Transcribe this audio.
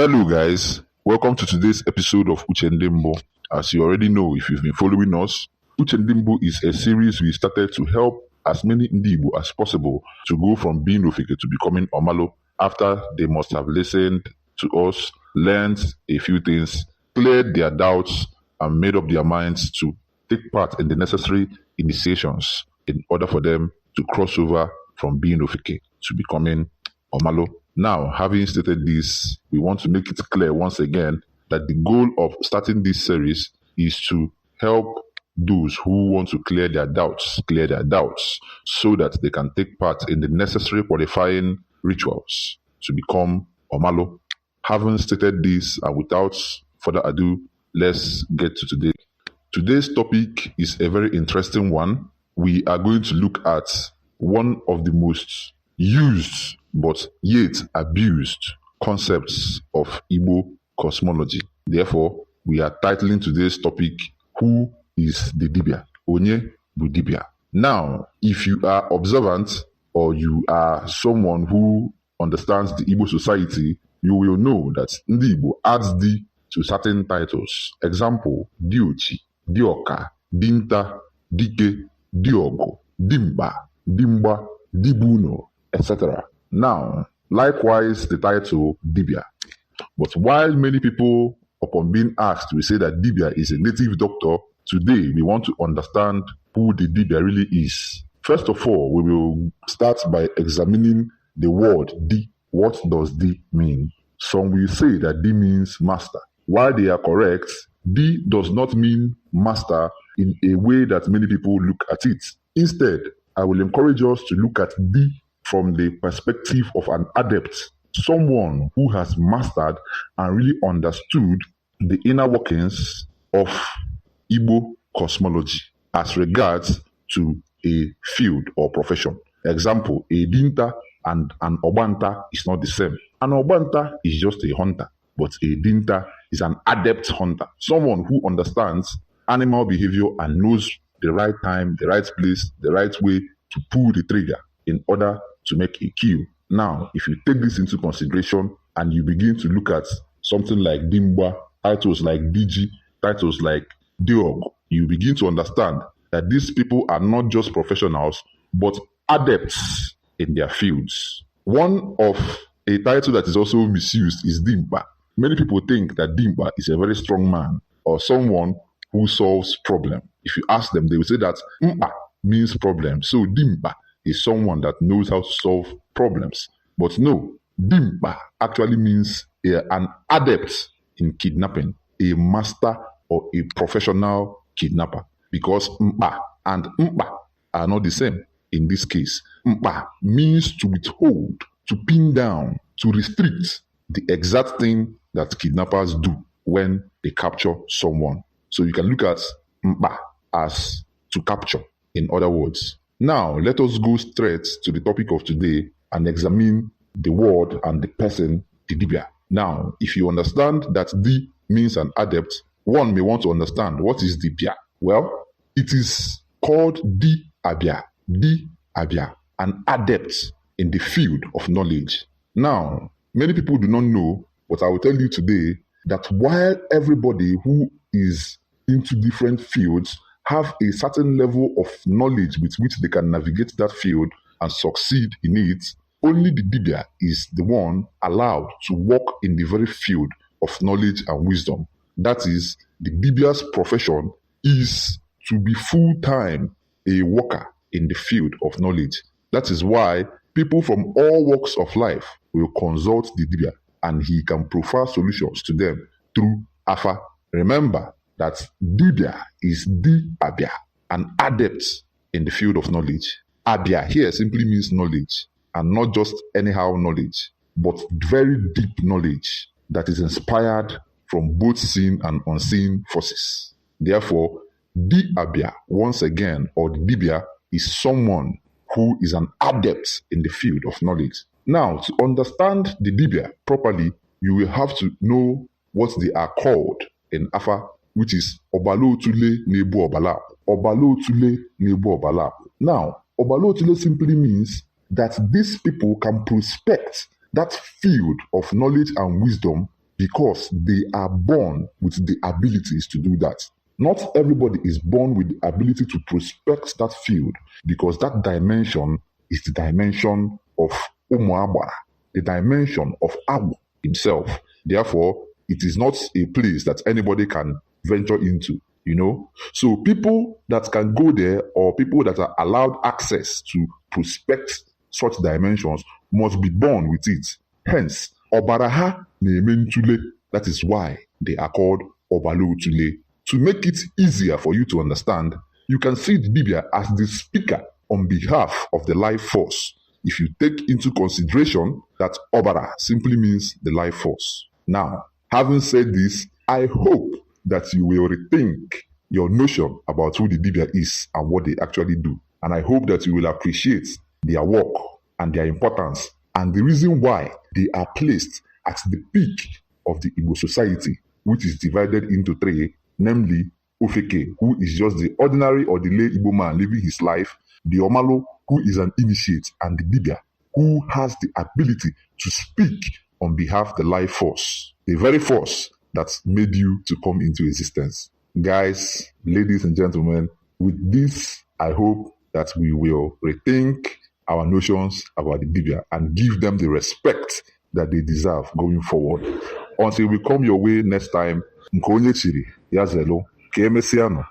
Hello, guys. Welcome to today's episode of Uche and. As you already know, if you've been following us, Uche and is a series we started to help as many Igbo as possible to go from being Ofike to becoming Omalo after they must have listened to us, learned a few things, cleared their doubts, and made up their minds to take part in the necessary initiations in order for them to cross over from being Ofike to becoming Omalo. Now, having stated this, we want to make it clear once again that the goal of starting this series is to help those who want to clear their doubts, so that they can take part in the necessary qualifying rituals to become Omalo. Having stated this, and without further ado, let's get to today. Today's topic is a very interesting one. We are going to look at one of the most used but yet abused concepts of Igbo cosmology. Therefore, we are titling today's topic, Who is the Dibia? Onye bu Dibia. Now, if you are observant or you are someone who understands the Igbo society, you will know that Ndi Igbo adds D to certain titles. Example, Diochi, Dioka, Dinta, Dike, Diogo, Dimba, Dimba, Dibuno, etc. Now, likewise, the title Dibia. But while many people, upon being asked, will say that Dibia is a native doctor, today we want to understand who the Dibia really is. First of all, we will start by examining the word D. What does D mean? Some will say that D means master. While they are correct, D does not mean master in a way that many people look at it. Instead, I will encourage us to look at D from the perspective of an adept, someone who has mastered and really understood the inner workings of Igbo cosmology as regards to a field or profession. Example, a Dinta and an Obanta is not the same. An Obanta is just a hunter, but a Dinta is an adept hunter, someone who understands animal behavior and knows the right time, the right place, the right way to pull the trigger in order to make a kill. Now, if you take this into consideration and you begin to look at something like Dimba, titles like Digi, titles like Diog, you begin to understand that these people are not just professionals, but adepts in their fields. One of a title that is also misused is Dimba. Many people think that Dimba is a very strong man or someone who solves problems. If you ask them, they will say that Mba means problem. So Dimba is someone that knows how to solve problems. But no, Dimba actually means an adept in kidnapping, a master or a professional kidnapper. Because Mba and Mba are not the same in this case. Mba means to withhold, to pin down, to restrict the exact thing that kidnappers do when they capture someone. So you can look at Mba as to capture, in other words. Now, let us go straight to the topic of today and examine the word and the person, the Dibia. Now, if you understand that D means an adept, one may want to understand what is Dibia. Well, it is called Dibia, an adept in the field of knowledge. Now, many people do not know, but I will tell you today that while everybody who is into different fields have a certain level of knowledge with which they can navigate that field and succeed in it, only the Dibia is the one allowed to walk in the very field of knowledge and wisdom. That is, the Dibia's profession is to be full-time a worker in the field of knowledge. That is why people from all walks of life will consult the Dibia and he can profile solutions to them through Afa. Remember that Dibia is Abia, an adept in the field of knowledge. Abia here simply means knowledge, and not just anyhow knowledge, but very deep knowledge that is inspired from both seen and unseen forces. Therefore, Abia, once again, or the Dibia, is someone who is an adept in the field of knowledge. Now, to understand the Dibia properly, you will have to know what they are called in Afa, which is Obalo Tule Nebu Obala. Obalo Tule Nebu Obala. Now, Obalo Tule simply means that these people can prospect that field of knowledge and wisdom because they are born with the abilities to do that. Not everybody is born with the ability to prospect that field because that dimension is the dimension of Umuabara, the dimension of Abu himself. Therefore, it is not a place that anybody can venture into, So people that can go there or people that are allowed access to prospect such dimensions must be born with it. Hence, Obaraha Nementule, that is why they are called Obalutule. To make it easier for you to understand, you can see Dibia as the speaker on behalf of the life force if you take into consideration that Obara simply means the life force. Now, having said this, I hope that you will rethink your notion about who the Dibia is and what they actually do. And I hope that you will appreciate their work and their importance and the reason why they are placed at the peak of the Igbo society, which is divided into three, namely Ofeke, who is just the ordinary or the lay Igbo man living his life, the Omalo, who is an initiate, and the Dibia, who has the ability to speak on behalf of the life force, the very force that made you to come into existence. Guys, ladies and gentlemen, with this, I hope that we will rethink our notions about the Dibia and give them the respect that they deserve going forward. Until we come your way next time, Nkonye Chiri, Yazelo, Kemesiano.